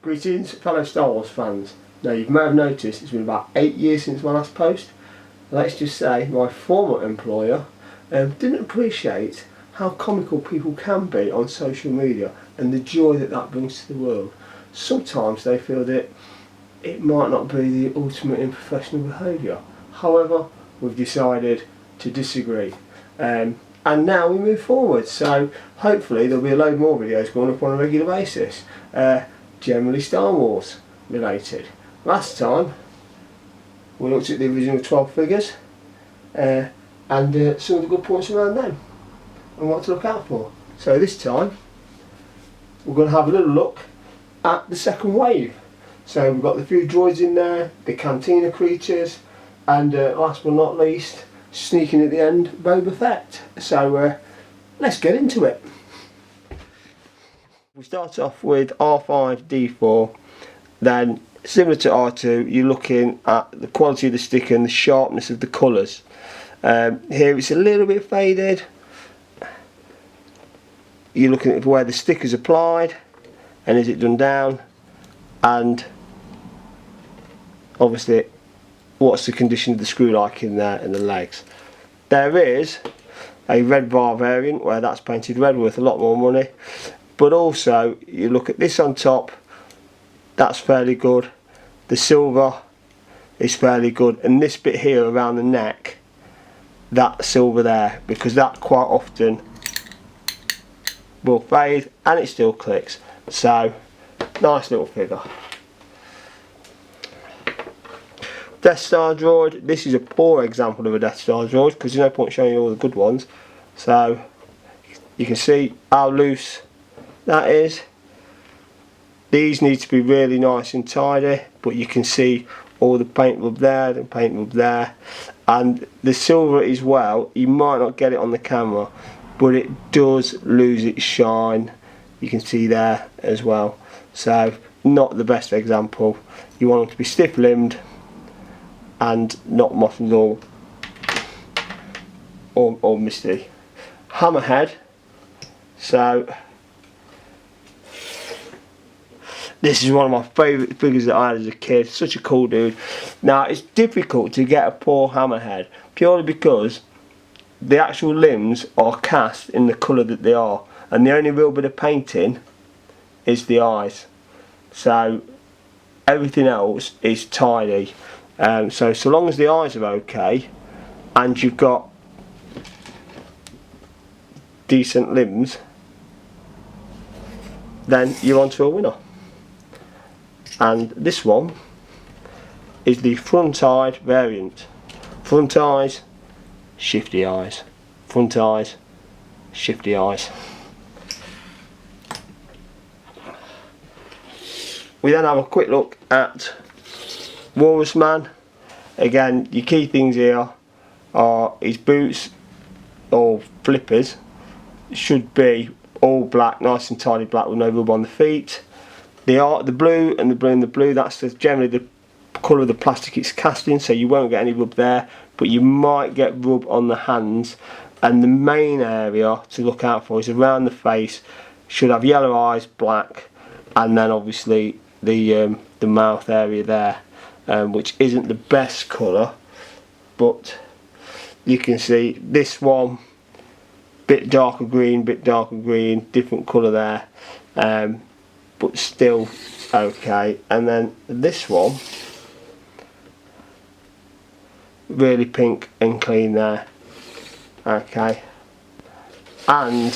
Greetings fellow Star Wars fans. Now you may have noticed it's been about 8 years since my last post. Let's just say my former employer didn't appreciate how comical people can be on social media and the joy that that brings to the world. Sometimes they feel that it might not be the ultimate in professional behaviour. However, we've decided to disagree. And now we move forward, so hopefully there'll be a load more videos going up on a regular basis, generally Star Wars related. Last time we looked at the original 12 figures and some of the good points around them and what to look out for. So this time we're going to have a little look at the second wave. So we've got the few droids in there, the cantina creatures, and last but not least, sneaking at the end, BoBa Fett. So let's get into it. We start off with R5D4, then similar to R2 you're looking at the quality of the sticker and the sharpness of the colours. Here it's a little bit faded. You're looking at where the sticker's applied and is it done down, and obviously what's the condition of the screw like in there and the legs. There is a red bar variant where that's painted red, worth a lot more money, but also you look at this on top, that's fairly good, the silver is fairly good, and this bit here around the neck, that silver there, because that quite often will fade and it still clicks. So nice little figure. Death Star Droid, this is a poor example of a Death Star Droid because there's no point showing you all the good ones. So you can see how loose that is. These need to be really nice and tidy, but you can see all the paint rub there, the paint rub there, and the silver as well. You might not get it on the camera, but it does lose its shine. You can see there as well. So not the best example. You want them to be stiff-limbed and not mottled or misty. Hammerhead. So this is one of my favourite figures that I had as a kid. Such a cool dude. Now it's difficult to get a poor Hammerhead purely because the actual limbs are cast in the colour that they are, and the only real bit of painting is the eyes. So everything else is tidy. So long as the eyes are okay and you've got decent limbs, then you're on to a winner. And this one is the front-eyed variant. Front eyes, shifty eyes. Front eyes, shifty eyes. We then have a quick look at Walrusman. Again, your key things here are his boots or flippers should be all black, nice and tidy black with no rub on the feet. The blue and the blue and the blue, that's generally the colour of the plastic it's cast in, so you won't get any rub there, but you might get rub on the hands. And the main area to look out for is around the face. Should have yellow eyes, black, and then obviously the mouth area there, which isn't the best colour, but you can see this one, bit darker green, different colour there, but still okay. And then this one, really pink and clean there, okay. And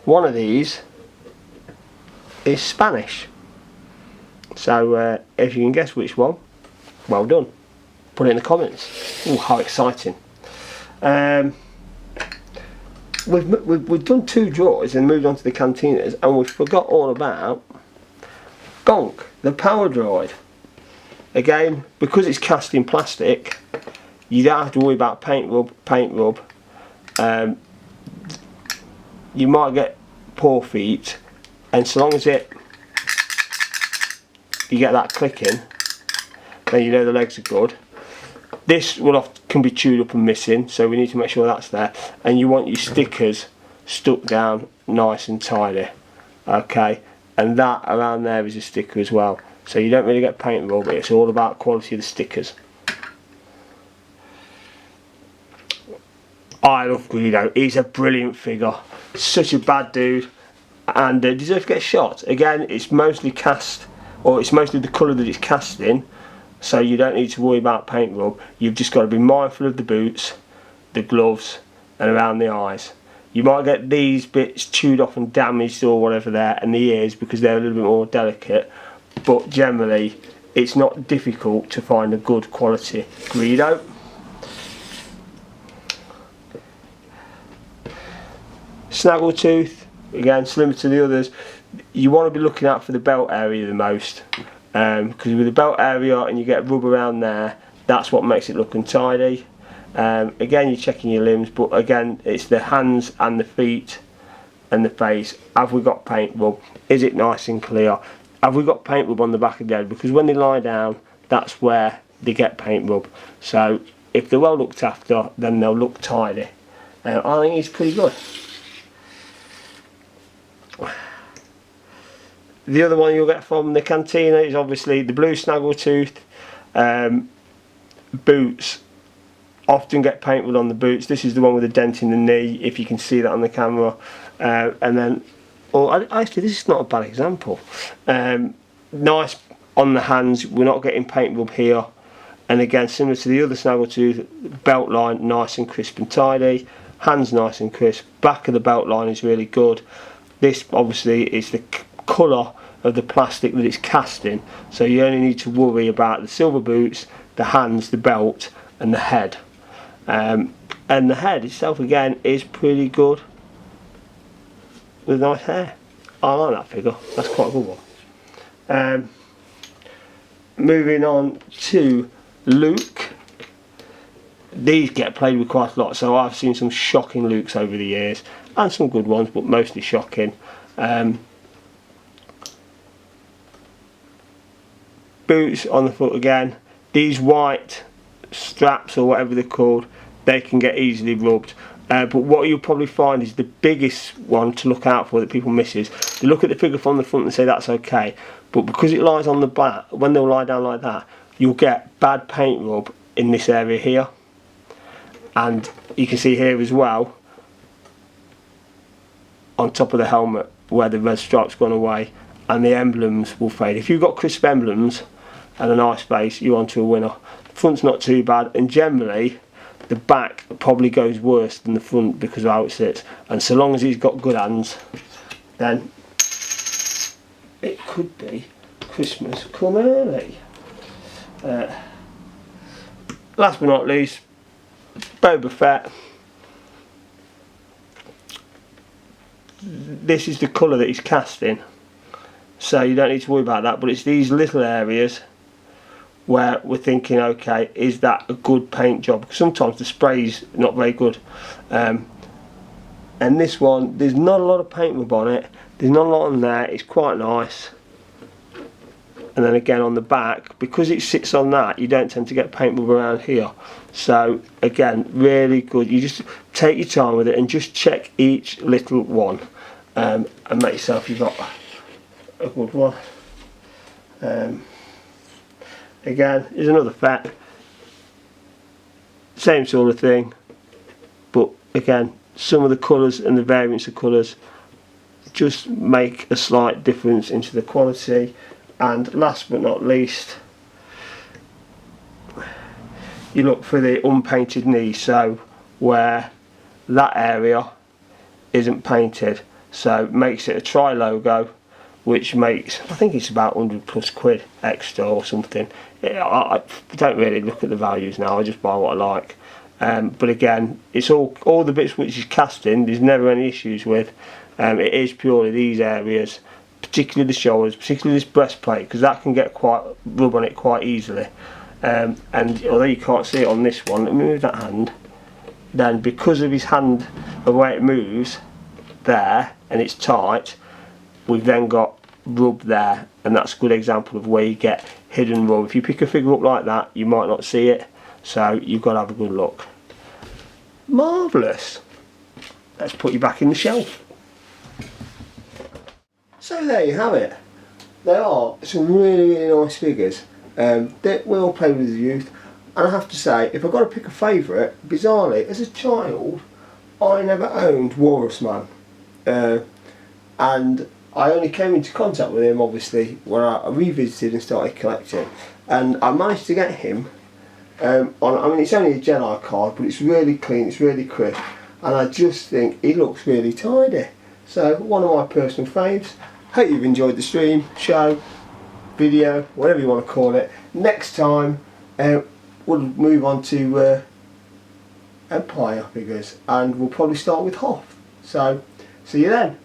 one of these is Spanish. So if you can guess which one, well done. Put it in the comments. Oh, how exciting. We've done two droids and moved on to the cantinas, and we forgot all about Gonk, the power droid. Again, because it's cast in plastic, you don't have to worry about paint rub. You might get poor feet, and so long as you get that clicking, then you know the legs are good. This can be chewed up and missing, so we need to make sure that's there. And you want your stickers stuck down nice and tidy. Okay, and that around there is a sticker as well. So you don't really get paint rub, it's all about quality of the stickers. I love Greedo, he's a brilliant figure, such a bad dude, and deserves to get shot. Again, it's mostly cast, or it's mostly the colour that it's cast in, so you don't need to worry about paint rub. You've just got to be mindful of the boots, the gloves, and around the eyes. You might get these bits chewed off and damaged or whatever there, and the ears, because they're a little bit more delicate, but generally it's not difficult to find a good quality Greedo. Snaggletooth, again similar to the others, you want to be looking out for the belt area the most, because with the belt area and you get rub around there, that's what makes it look untidy. Again, you're checking your limbs, but again it's the hands and the feet and the face. Have we got paint rub? Is it nice and clear? Have we got paint rub on the back of the head? Because when they lie down, that's where they get paint rub. So if they're well looked after, then they'll look tidy. I think it's pretty good. The other one you'll get from the cantina is obviously the blue Snaggletooth. Boots often get paint rub on the boots. This is the one with a dent in the knee, if you can see that on the camera. And then, actually this is not a bad example. Nice on the hands, we're not getting paint rub here. And again, similar to the other Snaggletooth, belt line nice and crisp and tidy. Hands nice and crisp. Back of the belt line is really good. This obviously is the colour of the plastic that it's cast in, so you only need to worry about the silver boots, the hands, the belt and the head. And the head itself again is pretty good, with nice hair. I like that figure, that's quite a good one. Moving on to Luke. These get played with quite a lot, so I've seen some shocking Lukes over the years and some good ones, but mostly shocking. Boots on the foot again. These white straps or whatever they're called, they can get easily rubbed. But what you'll probably find is the biggest one to look out for that people miss is they look at the figure from the front and say that's okay, but because it lies on the back, when they'll lie down like that, you'll get bad paint rub in this area here. And you can see here as well, on top of the helmet, where the red stripe's gone away, and the emblems will fade. If you've got crisp emblems and a nice face, you're onto a winner. The front's not too bad, and generally the back probably goes worse than the front because of how it sits. And so long as he's got good hands, then it could be Christmas come early. Last but not least, BoBa Fett. This is the colour that he's cast in, so you don't need to worry about that, but it's these little areas where we're thinking, okay, is that a good paint job? Because sometimes the spray's not very good. And this one, there's not a lot of paint rub on it, there's not a lot on there, it's quite nice. And then again on the back, because it sits on that, you don't tend to get paint rub around here. So again, really good. You just take your time with it and just check each little one, and make yourself you've got a good one. Again, here's another Fett, same sort of thing, but again, some of the colours and the variants of colours just make a slight difference into the quality. And last but not least, you look for the unpainted knee, so where that area isn't painted, so it makes it a tri logo, which makes, I think it's about 100 plus quid extra or something. I don't really look at the values now, I just buy what I like. But again, it's all the bits which is cast in, there's never any issues with. It is purely these areas, particularly the shoulders, particularly this breastplate, because that can get quite rub on it quite easily. And although you can't see it on this one, let me move that hand. Then because of his hand, the way it moves there and it's tight, we've then got rub there, and that's a good example of where you get hidden rub. If you pick a figure up like that, you might not see it, so you've got to have a good look. Marvellous. Let's put you back in the shelf. So there you have it. There are some really nice figures that we all play with as a youth, and I have to say, if I've got to pick a favourite, bizarrely, as a child I never owned Walrusman, and I only came into contact with him obviously when I revisited and started collecting, and I managed to get him I mean, it's only a Jedi card, but it's really clean, it's really crisp, and I just think he looks really tidy. So one of my personal faves. Hope you've enjoyed the stream, show, video, whatever you want to call it. Next time we'll move on to Empire figures, and we'll probably start with Hoth. So see you then.